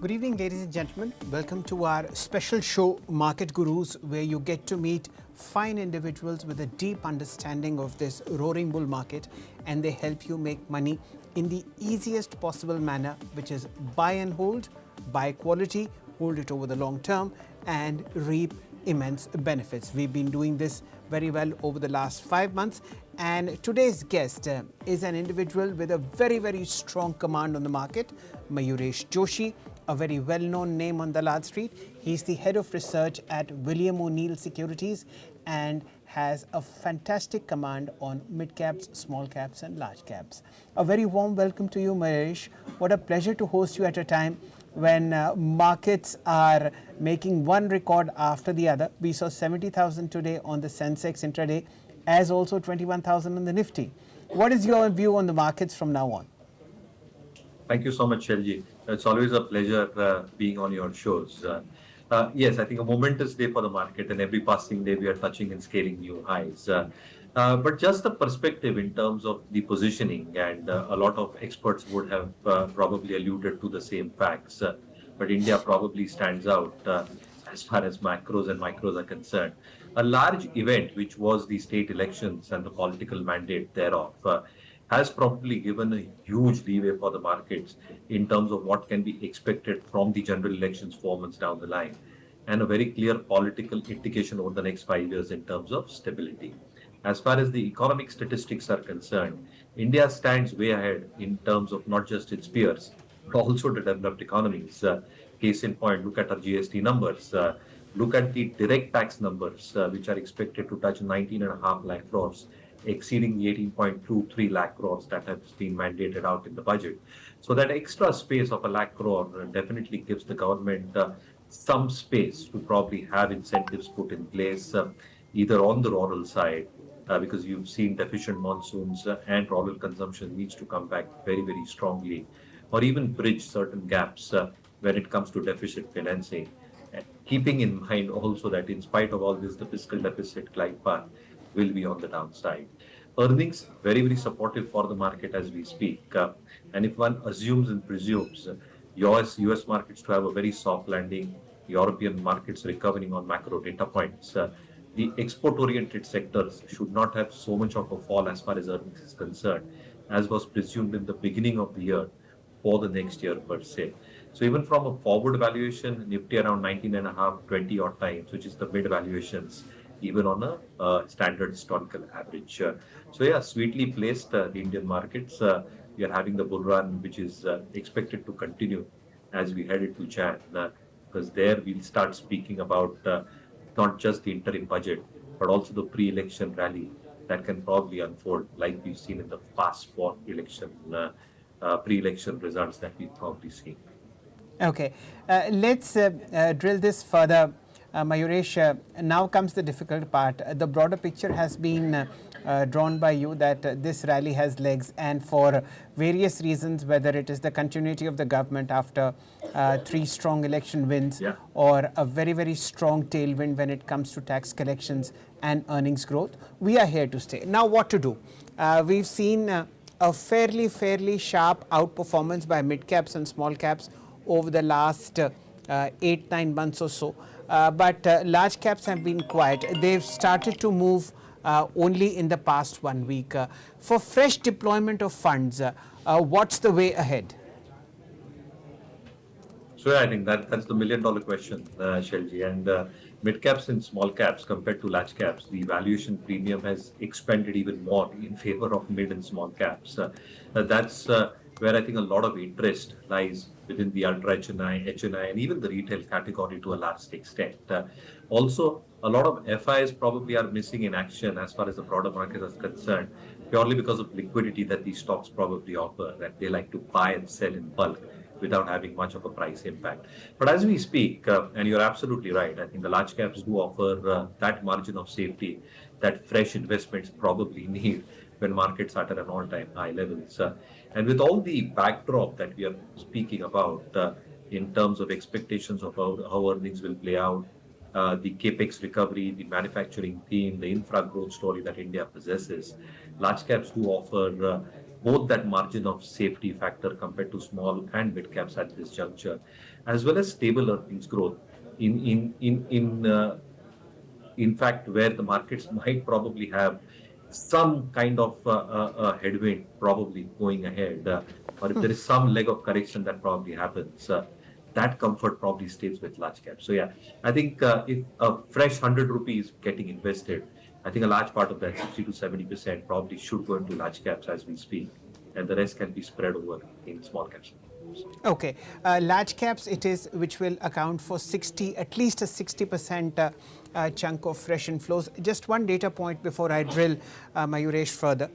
Good evening, ladies and gentlemen. Welcome to our special show, Market Gurus, where you get to meet fine individuals with a deep understanding of this roaring bull market, and they help you make money in the easiest possible manner, which is buy and hold, buy quality, hold it over the long term, and reap immense benefits. We've been doing this very well over the last 5 months, and today's guest is an individual with a very strong command on the market, Mayuresh Joshi, a very well-known name on Dalal Street. He's the head of research at William O'Neill Securities and has a fantastic command on mid-caps, small caps and large caps. A very warm welcome to you, Mayuresh. What a pleasure to host you at a time when markets are making one record after the other. We saw 70,000 today on the Sensex intraday, as also 21,000 on the Nifty. What is your view on the markets from now on? Thank you so much, Shelji. It's always a pleasure being on your shows. Yes, I think a momentous day for the market, and every passing day we are touching and scaling new highs. But just the perspective in terms of the positioning, and a lot of experts would have probably alluded to the same facts. But India probably stands out as far as macros and micros are concerned. A large event, which was the state elections and the political mandate thereof, has probably given a huge leeway for the markets in terms of what can be expected from the general elections 4 months down the line, and a very clear political indication over the next 5 years in terms of stability. As far as the economic statistics are concerned, India stands way ahead in terms of not just its peers, but also the developed economies. Case in point, look at our GST numbers. Look at the direct tax numbers, which are expected to touch 19.5 lakh crores, exceeding the 18.23 lakh crores that has been mandated out in the budget. So that extra space of a lakh crore definitely gives the government some space to probably have incentives put in place, either on the rural side, because you've seen deficient monsoons and rural consumption needs to come back very strongly, or even bridge certain gaps when it comes to deficit financing. And keeping in mind also that in spite of all this, the fiscal deficit glide path will be on the downside. Earnings very supportive for the market as we speak. And if one assumes and presumes US markets to have a very soft landing, European markets recovering on macro data points, the export-oriented sectors should not have so much of a fall as far as earnings is concerned, as was presumed in the beginning of the year for the next year per se. So even from a forward valuation, Nifty around 19.5, 20 odd times, which is the mid valuations, even on a standard historical average. So yeah, sweetly placed the Indian markets. We are having the bull run, which is expected to continue as we head into Jan, because there we'll start speaking about not just the interim budget, but also the pre-election rally that can probably unfold like we've seen in the past 4 election pre-election results that we've probably seen. Okay, let's drill this further. Mayuresh, now comes the difficult part. The broader picture has been drawn by you that this rally has legs, and for various reasons, whether it is the continuity of the government after 3 strong election wins, or a very strong tailwind when it comes to tax collections and earnings growth, we are here to stay. Now, what to do? We've seen a fairly sharp outperformance by mid caps and small caps over the last 8-9 months or so. But large caps have been quiet. They've started to move only in the past 1 week. For fresh deployment of funds, what's the way ahead? So yeah, I think that's the million-dollar question, Shelji. And mid caps and small caps compared to large caps, the valuation premium has expanded even more in favor of mid and small caps. That's where I think a lot of interest lies within the ultra HNI, and even the retail category to a large extent. Also, a lot of FIs probably are missing in action as far as the broader market is concerned, purely because of liquidity that these stocks probably offer, that they like to buy and sell in bulk without having much of a price impact. But as we speak, and you're absolutely right, I think the large caps do offer that margin of safety that fresh investments probably need when markets are at an all-time high levels. And with all the backdrop that we are speaking about in terms of expectations of how earnings will play out, the capex recovery, the manufacturing theme, the infra growth story that India possesses, large caps do offer both that margin of safety factor compared to small and mid caps at this juncture, as well as stable earnings growth. In fact, where the markets might probably have some kind of headwind probably going ahead, or if there is some leg of correction that probably happens, that comfort probably stays with large caps. So yeah, I think if a fresh 100 rupees getting invested, I think a large part of that 60 to 70% probably should go into large caps as we speak, and the rest can be spread over in small caps. Okay, large caps it is, which will account for 60, at least a 60% chunk of fresh inflows. Just one data point before I drill Mayuresh further.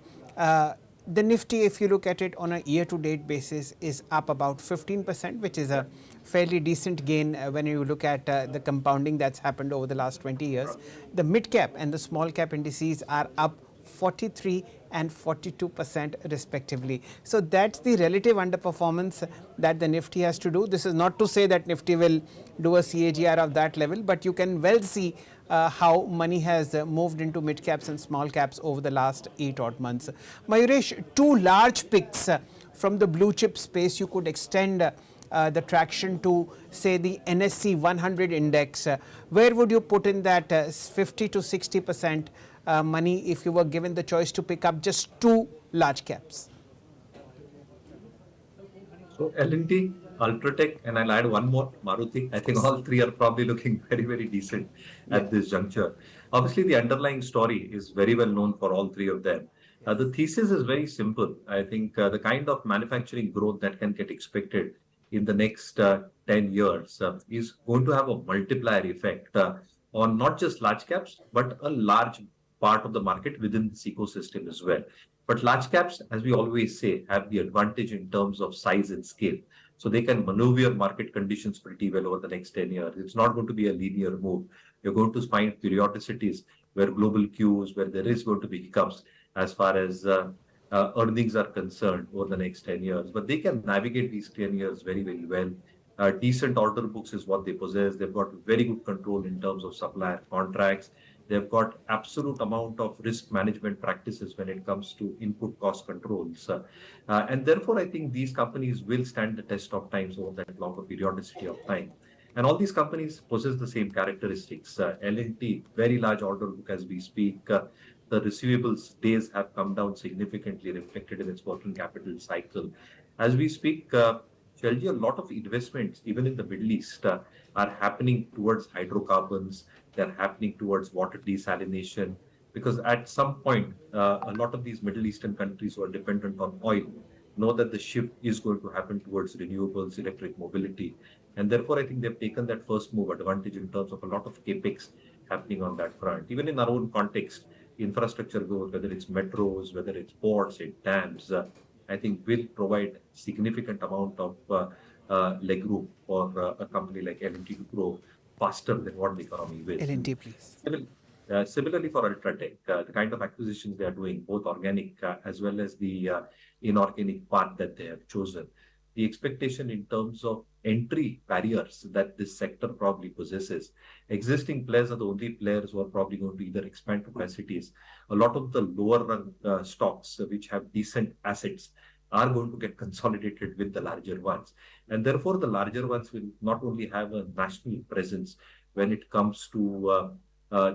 The Nifty, if you look at it on a year-to-date basis, is up about 15%, which is a fairly decent gain when you look at the compounding that's happened over the last 20 years. The mid-cap and the small-cap indices are up 43 and 42% respectively. So that's the relative underperformance that the Nifty has to do. This is not to say that Nifty will do a CAGR of that level, but you can well see how money has moved into mid caps and small caps over the last 8 odd months. Mayuresh, two large picks from the blue chip space you could extend the traction to, say, the NSE 100 index. Where would you put in that 50 to 60% money if you were given the choice to pick up just two large caps? So L&T, Ultratech, and I'll add one more, Maruti. I think all three are probably looking very, very decent at this juncture. Obviously, the underlying story is very well known for all three of them. The thesis is very simple. I think the kind of manufacturing growth that can get expected in the next 10 years is going to have a multiplier effect on not just large caps, but a large part of the market within this ecosystem as well. But large caps, as we always say, have the advantage in terms of size and scale. So they can maneuver market conditions pretty well over the next 10 years. It's not going to be a linear move. You're going to find periodicities where global cues, where there is going to be hiccups as far as earnings are concerned over the next 10 years. But they can navigate these 10 years very, very well. Decent order books is what they possess. They've got very good control in terms of supplier contracts. They've got absolute amount of risk management practices when it comes to input cost controls. And therefore, I think these companies will stand the test of times over that longer periodicity of time. And all these companies possess the same characteristics. L&T, very large order book as we speak. The receivables days have come down significantly, reflected in its working capital cycle. As we speak, Shelji, a lot of investments, even in the Middle East, are happening towards hydrocarbons. They're happening towards water desalination, because at some point, a lot of these Middle Eastern countries who are dependent on oil know that the shift is going to happen towards renewables, electric mobility. And therefore, I think they've taken that first move advantage in terms of a lot of capex happening on that front. Even in our own context, infrastructure growth, whether it's metros, whether it's ports, and dams, I think will provide significant amount of legroom for a company like L&T to grow faster than what the economy will. L&T, please. Similarly for Ultratech, the kind of acquisitions they are doing, both organic as well as the inorganic path that they have chosen, the expectation in terms of entry barriers that this sector probably possesses. Existing players are the only players who are probably going to either expand capacities. A lot of the lower run stocks which have decent assets are going to get consolidated with the larger ones. And therefore, the larger ones will not only have a national presence when it comes to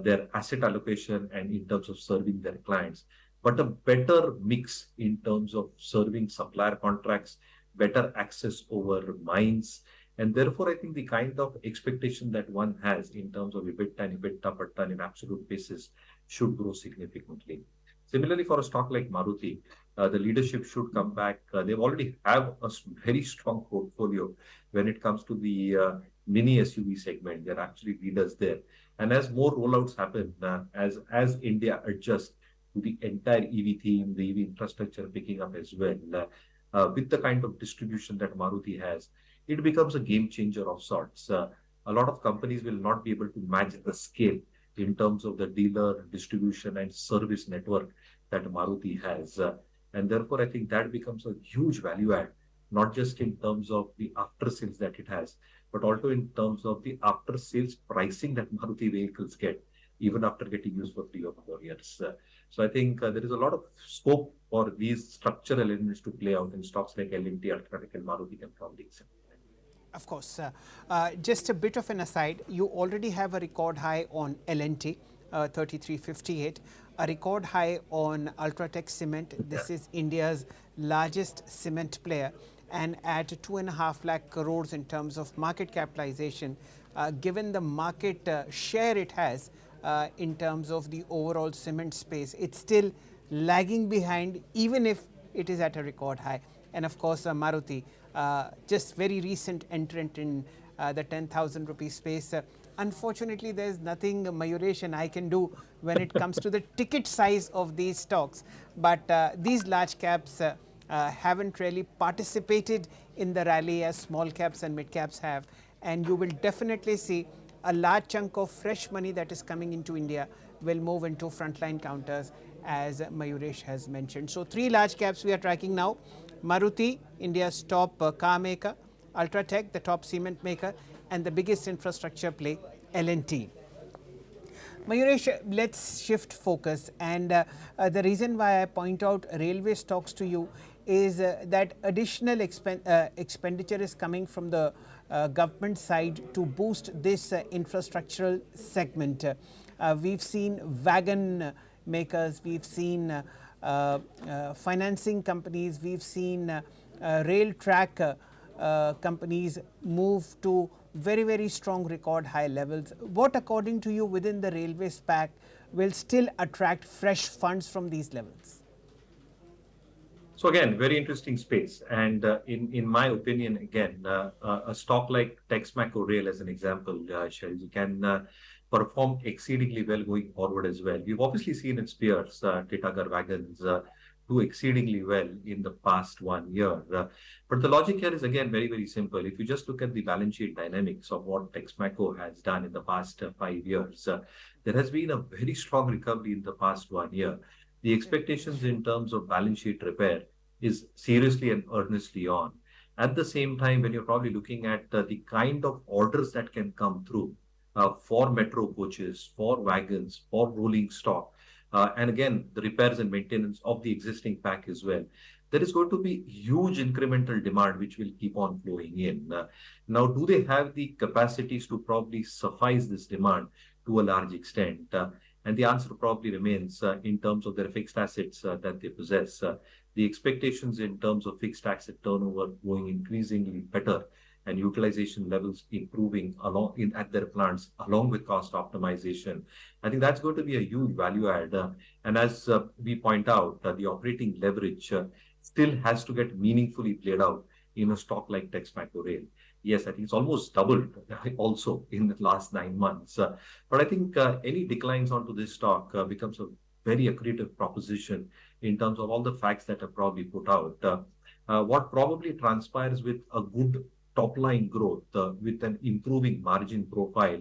their asset allocation and in terms of serving their clients, but a better mix in terms of serving supplier contracts, better access over mines. And therefore, I think the kind of expectation that one has in terms of EBITDA and EBITDA per ton in absolute basis should grow significantly. Similarly, for a stock like Maruti, the leadership should come back. They've already have a very strong portfolio when it comes to the mini SUV segment. They're actually leaders there. And as more rollouts happen, as India adjusts to the entire EV theme, the EV infrastructure picking up as well, with the kind of distribution that Maruti has, it becomes a game changer of sorts. A lot of companies will not be able to match the scale in terms of the dealer distribution and service network that Maruti has. And therefore, I think that becomes a huge value add, not just in terms of the after sales that it has, but also in terms of the after sales pricing that Maruti vehicles get, even after getting used for 3 or 4 years. So I think there is a lot of scope for these structural elements to play out in stocks like L&T, Ultratech, and Maruti can probably accept. Of course. Just a bit of an aside, you already have a record high on L&T, 3358, a record high on Ultratech Cement. This is India's largest cement player, and at 2.5 lakh crores in terms of market capitalization, given the market share it has in terms of the overall cement space, it's still lagging behind even if it is at a record high. And of course, Maruti, just very recent entrant in the 10,000 rupee space. Unfortunately, there's nothing Mayuresh and I can do when it comes to the ticket size of these stocks. But these large caps haven't really participated in the rally as small caps and mid caps have. And you will definitely see a large chunk of fresh money that is coming into India will move into frontline counters, as Mayuresh has mentioned. So, three large caps we are tracking now. Maruti, India's top car maker, Ultratech, the top cement maker, and the biggest infrastructure play, L&T. Mayuresh, let's shift focus, and the reason why I point out railway stocks to you is that additional expenditure is coming from the government side to boost this infrastructural segment. We've seen wagon makers, we've seen financing companies, we've seen rail track companies move to very, very strong record high levels. What, according to you, within the railway SPAC will still attract fresh funds from these levels? So again, very interesting space. And in my opinion, again, a stock like Texmaco Rail, as an example, Shelji, can perform exceedingly well going forward as well. We've obviously seen its peers, Titagar Wagons, do exceedingly well in the past 1 year. But the logic here is again very, very simple. If you just look at the balance sheet dynamics of what Texmaco has done in the past 5 years, there has been a very strong recovery in the past 1 year. The expectations in terms of balance sheet repair is seriously and earnestly on. At the same time, when you're probably looking at the kind of orders that can come through for metro coaches, for wagons, for rolling stock, and again, the repairs and maintenance of the existing pack as well, there is going to be huge incremental demand which will keep on flowing in. Now, do they have the capacities to probably suffice this demand to a large extent? And the answer probably remains in terms of their fixed assets that they possess. The expectations in terms of fixed asset turnover going increasingly better and utilization levels improving at their plants along with cost optimization. I think that's going to be a huge value add. And as we point out, the operating leverage still has to get meaningfully played out in a stock like Texmaco Rail. Yes, I think it's almost doubled also in the last 9 months. But I think any declines onto this stock becomes a very accretive proposition in terms of all the facts that are probably put out. What probably transpires with a good top line growth with an improving margin profile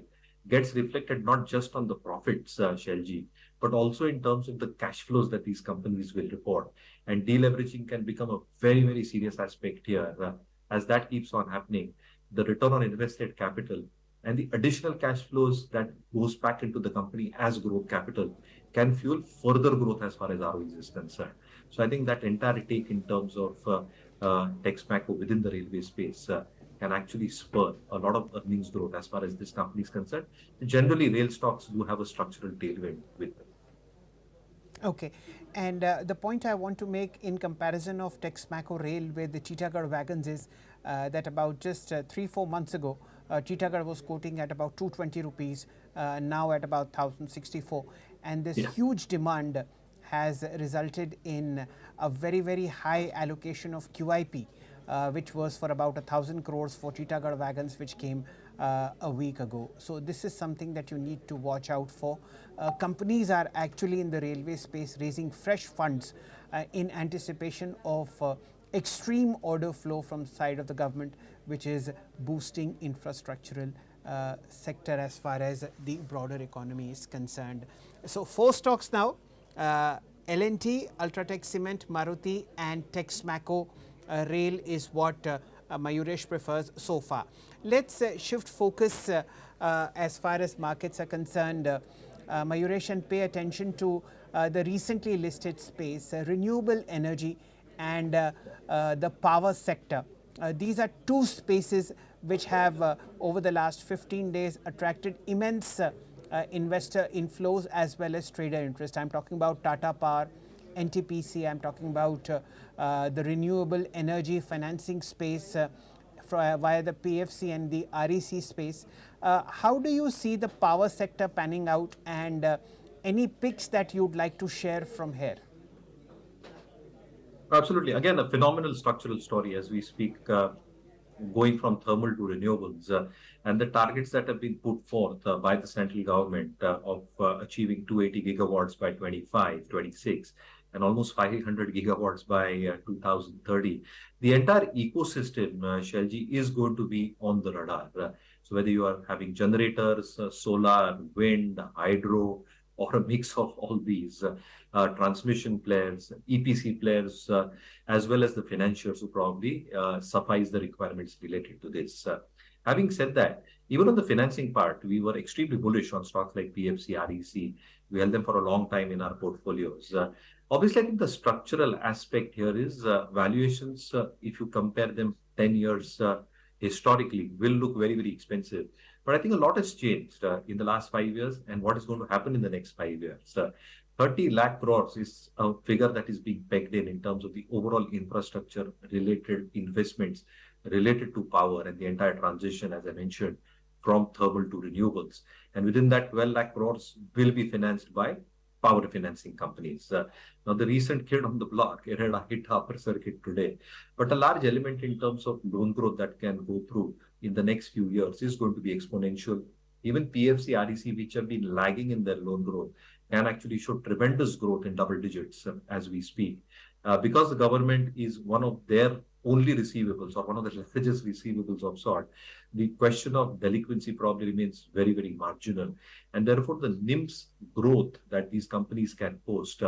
gets reflected not just on the profits, Shelji, but also in terms of the cash flows that these companies will report. And deleveraging can become a very, very serious aspect here. As that keeps on happening, the return on invested capital and the additional cash flows that goes back into the company as growth capital can fuel further growth as far as ROEs is concerned. So I think that entire take in terms of Texmaco within the railway space can actually spur a lot of earnings growth as far as this company is concerned. Generally, rail stocks do have a structural tailwind with them. Okay, and the point I want to make in comparison of Texmaco Rail with the Titagar Wagons is that about just 3-4 months ago, Titagar was quoting at about 220 rupees, now at about 1064, and this huge demand has resulted in a very, very high allocation of QIP, which was for about 1,000 crores for Titagar Wagons, which came a week ago. So this is something that you need to watch out for. Companies are actually in the railway space raising fresh funds in anticipation of extreme order flow from the side of the government, which is boosting infrastructural sector as far as the broader economy is concerned. So 4 stocks now, L&T, Ultratech Cement, Maruti and Texmaco Rail is what Mayuresh prefers so far. Let's shift focus as far as markets are concerned, Mayuresh, and pay attention to the recently listed space, renewable energy, and the power sector. These are two spaces which have, over the last 15 days, attracted immense investor inflows as well as trader interest. I'm talking about Tata Power, NTPC, I'm talking about the renewable energy financing space via the PFC and the REC space. How do you see the power sector panning out, and any picks that you'd like to share from here? Absolutely. Again, a phenomenal structural story as we speak, going from thermal to renewables, and the targets that have been put forth by the central government of achieving 280 gigawatts by 25, 26, and almost 500 gigawatts by 2030. The entire ecosystem, Shelji, is going to be on the radar. So whether you are having generators, solar, wind, hydro, or a mix of all these, transmission players, EPC players, as well as the financiers who probably suffice the requirements related to this. Having said that, even on the financing part, we were extremely bullish on stocks like PFC, REC. We held them for a long time in our portfolios. Obviously, I think the structural aspect here is valuations, if you compare them 10 years historically, will look very, very expensive. But I think a lot has changed in the last 5 years, and what is going to happen in the next 5 years. 30 lakh crores is a figure that is being pegged in terms of the overall infrastructure related investments related to power and the entire transition, as I mentioned, from thermal to renewables. And within that, 12 lakh crores will be financed by power financing companies. Now, the recent kid on the block, it had hit upper circuit today, but a large element in terms of loan growth that can go through in the next few years is going to be exponential. Even PFC, REC, which have been lagging in their loan growth, can actually show tremendous growth in double digits as we speak. Because the government is one of their only receivables or one of the largest receivables of sort, the question of delinquency probably remains very, very marginal. And therefore, the NIMS growth that these companies can post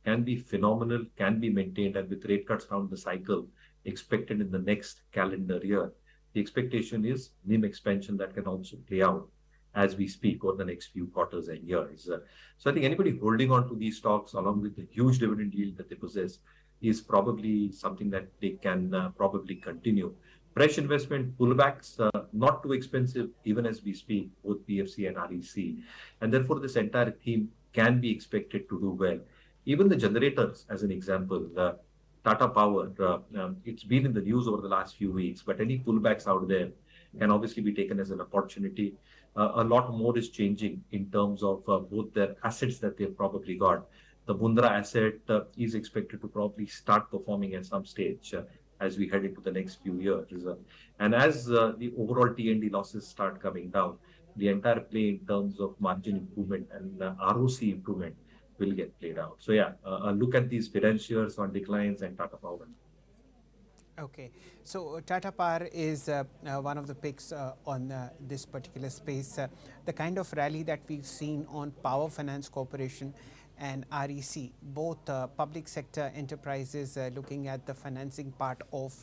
can be phenomenal, can be maintained, and with rate cuts down the cycle expected in the next calendar year, the expectation is NIM expansion that can also play out as we speak over the next few quarters and years. So I think anybody holding on to these stocks along with the huge dividend yield that they possess is probably something that they can probably continue. Fresh investment pullbacks, not too expensive even as we speak, both PFC and REC. And therefore, this entire theme can be expected to do well. Even the generators, as an example, Tata Power, it's been in the news over the last few weeks, but any pullbacks out there can obviously be taken as an opportunity. A lot more is changing in terms of both their assets that they've probably got. The Mundra asset is expected to probably start performing at some stage as we head into the next few years. And as the overall T&D losses start coming down, the entire play in terms of margin improvement and ROC improvement will get played out. So yeah, look at these financiers on declines and Tata Power. Okay, so Tata Power is one of the picks on this particular space. The kind of rally that we've seen on Power Finance Corporation and REC, both public sector enterprises looking at the financing part of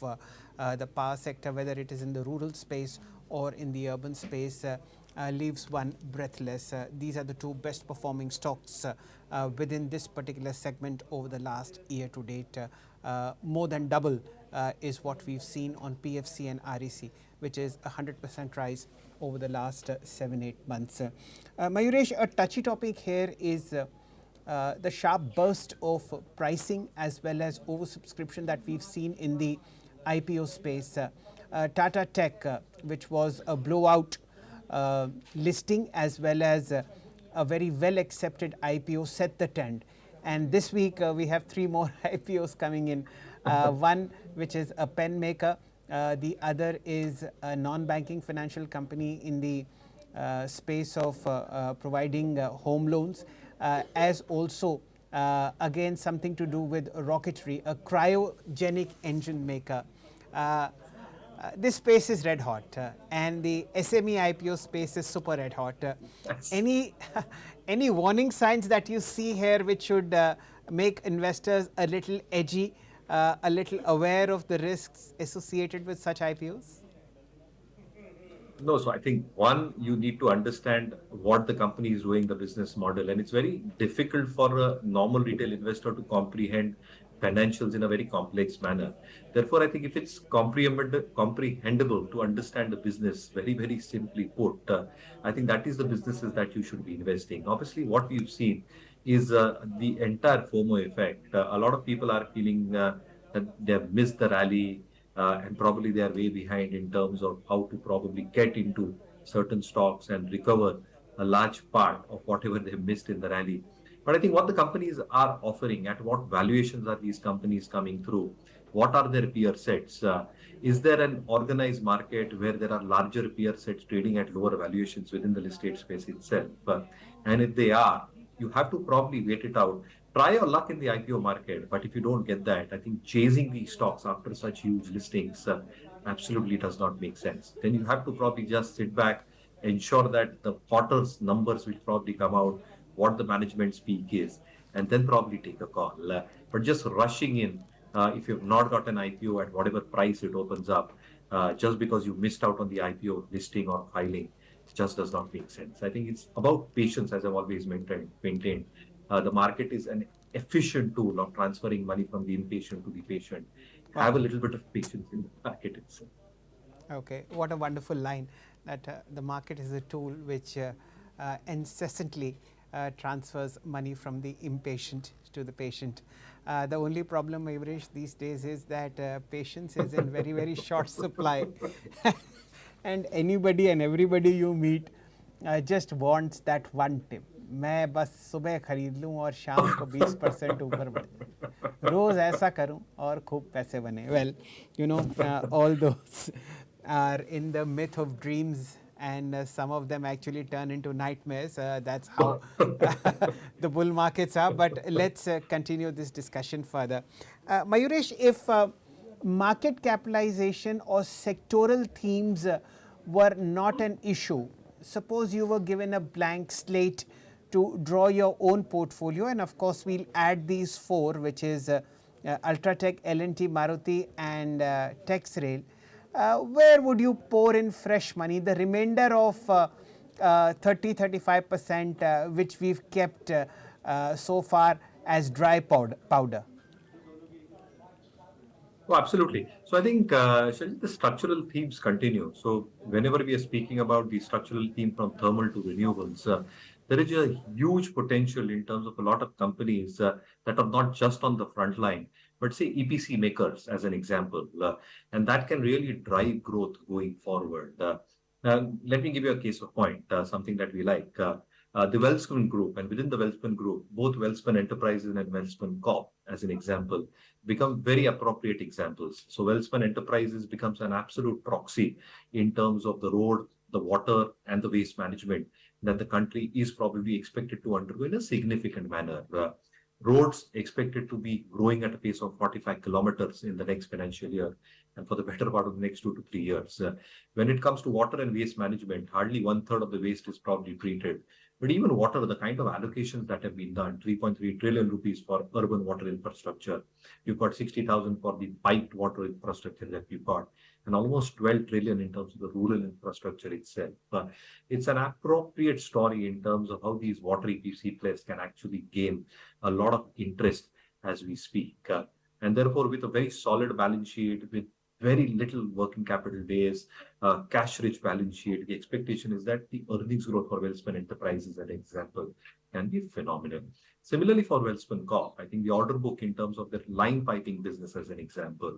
the power sector, whether it is in the rural space or in the urban space, leaves one breathless. These are the two best performing stocks within this particular segment over the last year to date. More than double is what we've seen on PFC and REC, which is 100% rise over the last 7-8 months. Mayuresh, a touchy topic here is the sharp burst of pricing as well as oversubscription that we've seen in the IPO space. Tata Tech, which was a blowout listing as well as a very well accepted IPO, set the trend. And this week we have 3 more IPOs coming in. One which is a pen maker, the other is a non-banking financial company in the space of providing home loans, as also again something to do with rocketry, a cryogenic engine maker. This space is red hot, and the SME IPO space is super red hot. Any warning signs that you see here which should make investors a little edgy, a little aware of the risks associated with such IPOs? No, so I think one, you need to understand what the company is doing, the business model, and it's very difficult for a normal retail investor to comprehend financials in a very complex manner. Therefore, I think if it's comprehensible to understand the business, very simply put, I think that is the businesses that you should be investing. Obviously, what we've seen is the entire FOMO effect. A lot of people are feeling that they have missed the rally, and probably they are way behind in terms of how to probably get into certain stocks and recover a large part of whatever they missed in the rally. But I think what the companies are offering, at what valuations are these companies coming through? What are their peer sets? Is there an organized market where there are larger peer sets trading at lower valuations within the listed space itself? And if they are, you have to probably wait it out. Try your luck in the IPO market, but if you don't get that, I think chasing these stocks after such huge listings absolutely does not make sense. Then you have to probably just sit back, ensure that the quarter's numbers which probably come out, what the management speak is, and then probably take a call. But just rushing in, if you've not got an IPO at whatever price it opens up, just because you missed out on the IPO listing or filing, just does not make sense. I think it's about patience, as I've always maintained. The market is an efficient tool of transferring money from the impatient to the patient. Have Wow. a little bit of patience in the market itself. Okay, what a wonderful line that the market is a tool which incessantly transfers money from the impatient to the patient. The only problem, Mayuresh, these days is that patience is in very short supply. And anybody and everybody you meet just wants that one tip. मैं बस सुबह खरीद लूँ और शाम को 20% ऊपर बढ़ जाए, रोज़ ऐसा करूँ और खूब पैसे बने. Well, you know, all those are in the myth of dreams, and some of them actually turn into nightmares. That's how the bull markets are. But let's continue this discussion further. Mayuresh, if market capitalization or sectoral themes were not an issue, suppose you were given a blank slate to draw your own portfolio, and of course we'll add these four, which is Ultratech, L&T, Maruti, and Texrail. Where would you pour in fresh money? The remainder of 30-35% which we've kept so far as dry powder. Oh, absolutely. So I think Shaji, the structural themes continue. So whenever we are speaking about the structural theme from thermal to renewables, there is a huge potential in terms of a lot of companies that are not just on the front line, but say EPC makers as an example, and that can really drive growth going forward. Let me give you a case of point, something that we like. The Welspun Group, and within the Welspun Group, both Welspun Enterprises and Welspun Corp, as an example, become very appropriate examples. So Welspun Enterprises becomes an absolute proxy in terms of the road, the water, and the waste management that the country is probably expected to undergo in a significant manner. Roads expected to be growing at a pace of 45 kilometers in the next financial year, and for the better part of the next 2 to 3 years. When it comes to water and waste management, hardly 1/3 of the waste is probably treated. But even water, the kind of allocations that have been done, 3.3 trillion rupees for urban water infrastructure. You've got 60,000 for the piped water infrastructure that we've got, and almost 12 trillion in terms of the rural infrastructure itself. It's an appropriate story in terms of how these water EPC players can actually gain a lot of interest as we speak. And therefore, with a very solid balance sheet, with very little working capital days, cash-rich balance sheet, the expectation is that the earnings growth for Welspun Enterprises, as an example, can be phenomenal. Similarly, for Welspun Corp, I think the order book in terms of their line piping business, as an example,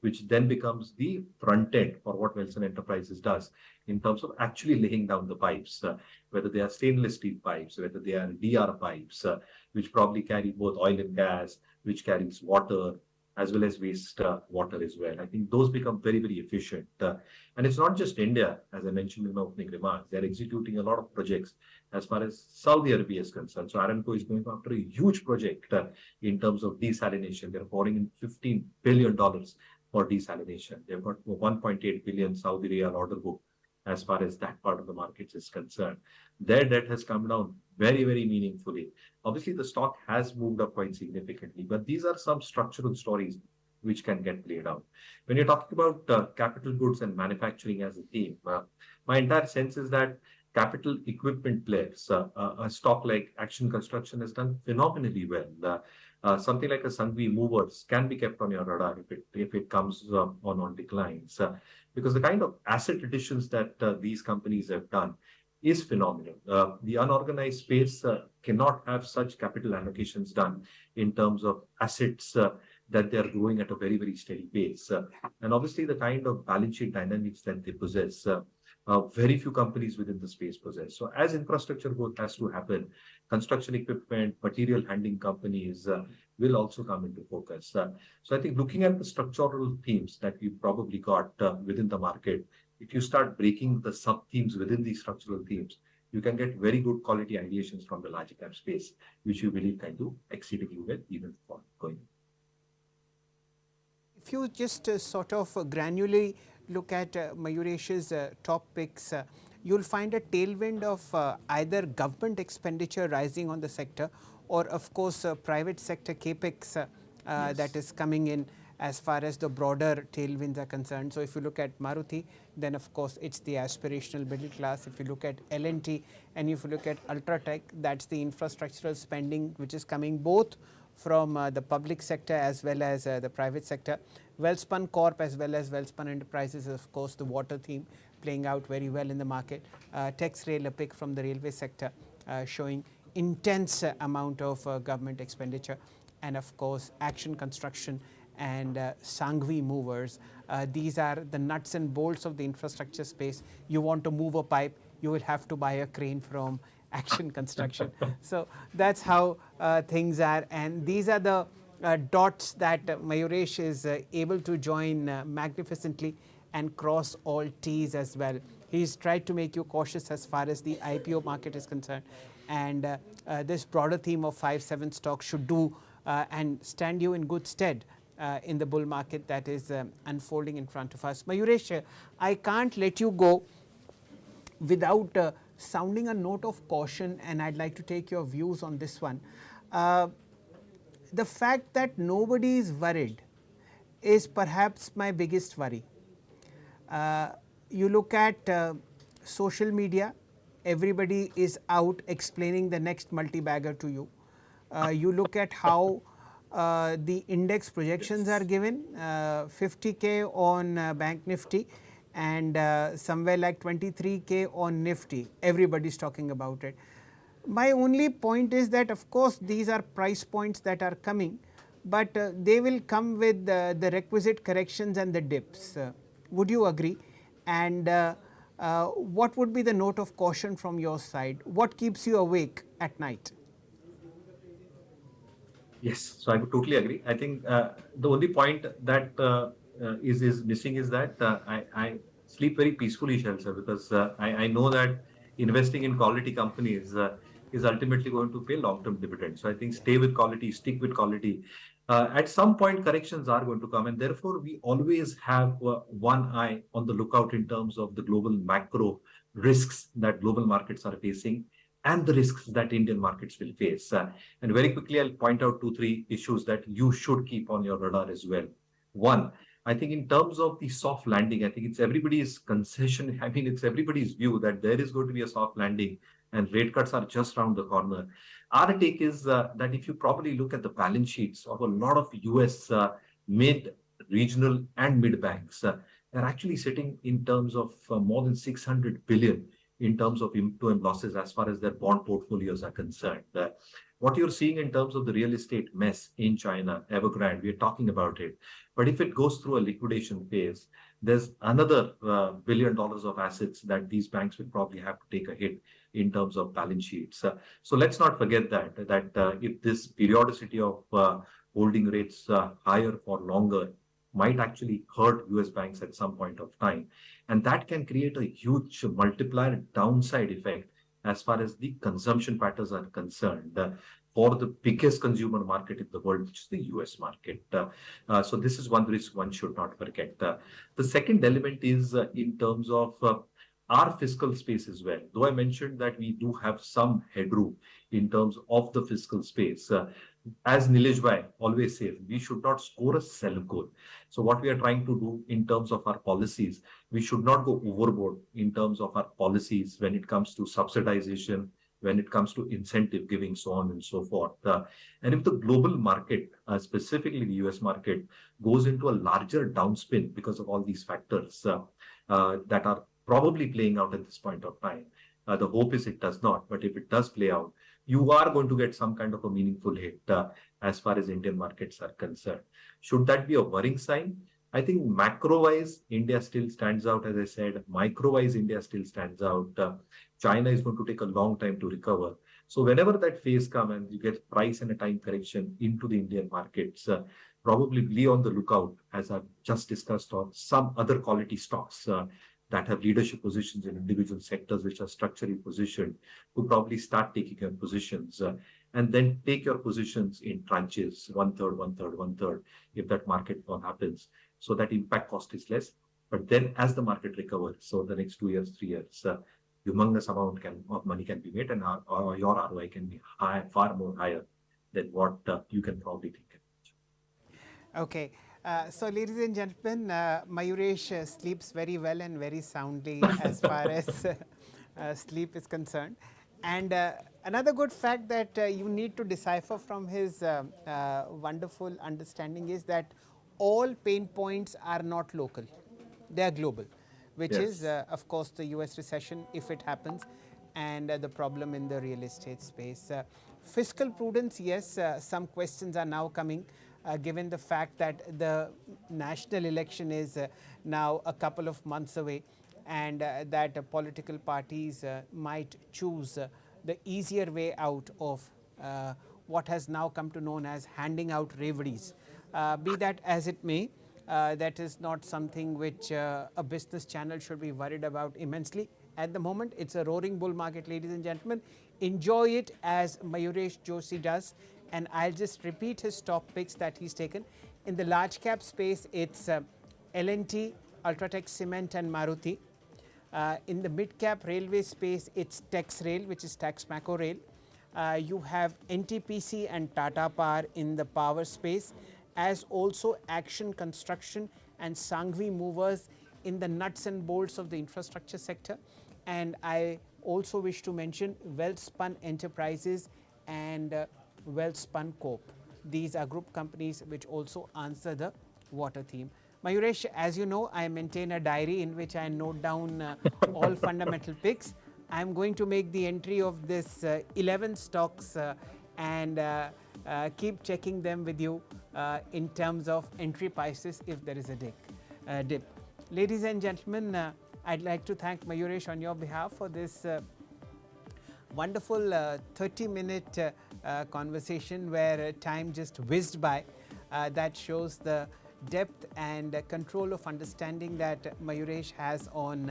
which then becomes the front end for what Welspun Enterprises does in terms of actually laying down the pipes, whether they are stainless steel pipes, whether they are DR pipes, which probably carry both oil and gas, which carries water, as well as waste water as well. I think those become very efficient. And it's not just India, as I mentioned in my opening remarks. They're executing a lot of projects as far as Saudi Arabia is concerned. So Aramco is going after a huge project in terms of desalination. They're pouring in $15 billion for desalination. They've got 1.8 billion Saudi Riyal order book as far as that part of the market is concerned. Their debt has come down very meaningfully. Obviously, the stock has moved up quite significantly, but these are some structural stories which can get played out. When you're talking about capital goods and manufacturing as a theme, my entire sense is that capital equipment players, a stock like Action Construction has done phenomenally well. Something like a Sangvi Movers can be kept on your radar if it comes on declines, because the kind of asset additions that these companies have done is phenomenal. The unorganized space cannot have such capital allocations done in terms of assets that they are growing at a very, very steady pace. And obviously, the kind of balance sheet dynamics that they possess, very few companies within the space possess. So as infrastructure growth has to happen, construction equipment, material handling companies will also come into focus. So I think looking at the structural themes that we probably got within the market, if you start breaking the sub-themes within these structural themes, you can get very good quality ideations from the large cap space, which you believe can do exceedingly well even for going. If you just sort of granularly look at Mayuresh's top picks, you'll find a tailwind of either government expenditure rising on the sector, or of course private sector capex Yes. that is coming in as far as the broader tailwinds are concerned. So if you look at Maruti, then of course it's the aspirational middle class. If you look at L&T and if you look at Ultratech, that's the infrastructural spending which is coming both from the public sector as well as the private sector. Welspun Corp as well as Welspun Enterprises is of course the water theme playing out very well in the market. Texrail, a pick from the railway sector, showing intense amount of government expenditure, and of course Action Construction and Sangvi Movers. These are the nuts and bolts of the infrastructure space. You want to move a pipe, you will have to buy a crane from Action Construction. So that's how things are, and these are the dots that Mayuresh is able to join magnificently and cross all T's as well. He's tried to make you cautious as far as the IPO market is concerned, and this broader theme of 5-7 stocks should do and stand you in good stead in the bull market that is unfolding in front of us. Mayuresh, I can't let you go without sounding a note of caution, and I'd like to take your views on this one. The fact that nobody is worried is perhaps my biggest worry. You look at social media, everybody is out explaining the next multi-bagger to you. You look at how the index projections are given, 50K on Bank Nifty and somewhere like 23K on Nifty. Everybody's talking about it. My only point is that of course these are price points that are coming, but they will come with the requisite corrections and the dips. Would you agree? And what would be the note of caution from your side? What keeps you awake at night? Yes, so I would totally agree. I think the only point that is missing is that I sleep very peacefully, Shelter, because I know that investing in quality companies is ultimately going to pay long-term dividends. So I think stay with quality, stick with quality. At some point, corrections are going to come, and therefore we always have one eye on the lookout in terms of the global macro risks that global markets are facing and the risks that Indian markets will face. And very quickly, I'll point out 2-3 issues that you should keep on your radar as well. One, I think in terms of the soft landing, I think it's everybody's concession. I mean, it's everybody's view that there is going to be a soft landing and rate cuts are just around the corner. Our take is that if you probably look at the balance sheets of a lot of US mid, regional and mid banks, they're actually sitting in terms of more than 600 billion in terms of M2M losses as far as their bond portfolios are concerned. What you're seeing in terms of the real estate mess in China, Evergrande, we're talking about it. But if it goes through a liquidation phase, there's another $1 billion of assets that these banks will probably have to take a hit in terms of balance sheets. So let's not forget that if this periodicity of holding rates higher for longer might actually hurt US banks at some point of time. And that can create a huge multiplier downside effect as far as the consumption patterns are concerned for the biggest consumer market in the world, which is the US market. So this is one risk one should not forget. The second element is in terms of our fiscal space as well. Though I mentioned that we do have some headroom in terms of the fiscal space, as Nilesh Bhai always says, we should not score a sell goal. So what we are trying to do in terms of our policies, we should not go overboard in terms of our policies when it comes to subsidization, when it comes to incentive giving, so on and so forth. And if the global market, specifically the US market, goes into a larger downspin because of all these factors that are probably playing out at this point of time, the hope is it does not. But if it does play out, you are going to get some kind of a meaningful hit as far as Indian markets are concerned. Should that be a worrying sign? I think macro-wise, India still stands out, as I said. Micro-wise, India still stands out. China is going to take a long time to recover. So whenever that phase comes and you get price and a time correction into the Indian markets, probably be on the lookout, as I've just discussed, on some other quality stocks that have leadership positions in individual sectors which are structurally positioned, to probably start taking your positions and then take your positions in tranches, one third, one third, one third, if that market fall happens. So that impact cost is less. But then as the market recovers, so the next 2 years, 3 years, humongous amount of money can be made, and your ROI can be high, far more higher than what you can probably think. Okay. So, ladies and gentlemen, Mayuresh sleeps very well and very soundly as far as sleep is concerned. And another good fact that you need to decipher from his wonderful understanding is that all pain points are not local, they are global, which is, of course, the US recession, if it happens, and the problem in the real estate space. Fiscal prudence, yes, some questions are now coming. Given the fact that the national election is now a couple of months away, and that political parties might choose the easier way out of what has now come to known as handing out reveries. Be that as it may, that is not something which a business channel should be worried about immensely. At the moment, it's a roaring bull market, ladies and gentlemen. Enjoy it as Mayuresh Joshi does. And I'll just repeat his top picks that he's taken. In the large cap space, it's L&T, Ultratech Cement, and Maruti. In the mid cap railway space, it's Texrail, which is Taxmaco Rail. You have NTPC and Tata Power in the power space, as also Action Construction and Sanghvi Movers in the nuts and bolts of the infrastructure sector. And I also wish to mention Welspun Enterprises and Welspun Corp. These are group companies which also answer the water theme. Mayuresh, as you know, I maintain a diary in which I note down all fundamental picks. I'm going to make the entry of this 11 stocks and keep checking them with you in terms of entry prices if there is a dip. Ladies and gentlemen, I'd like to thank Mayuresh on your behalf for this wonderful 30-minute conversation where time just whizzed by. That shows the depth and control of understanding that Mayuresh has on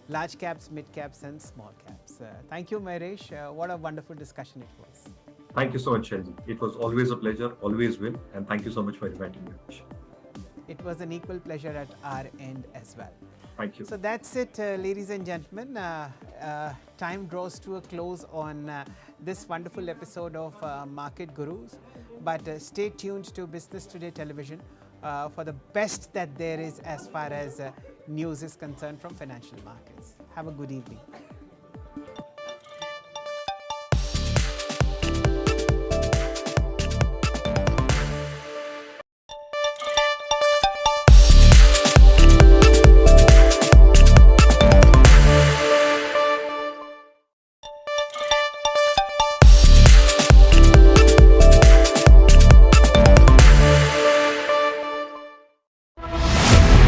large caps, mid caps, and small caps. Thank you, Mayuresh. What a wonderful discussion it was. Thank you so much, Shelji. It was always a pleasure, always will, and thank you so much for inviting me. It was an equal pleasure at our end as well. Thank you. So that's it, ladies and gentlemen. Time draws to a close on this wonderful episode of Market Gurus. But stay tuned to Business Today Television for the best that there is as far as news is concerned from financial markets. Have a good evening.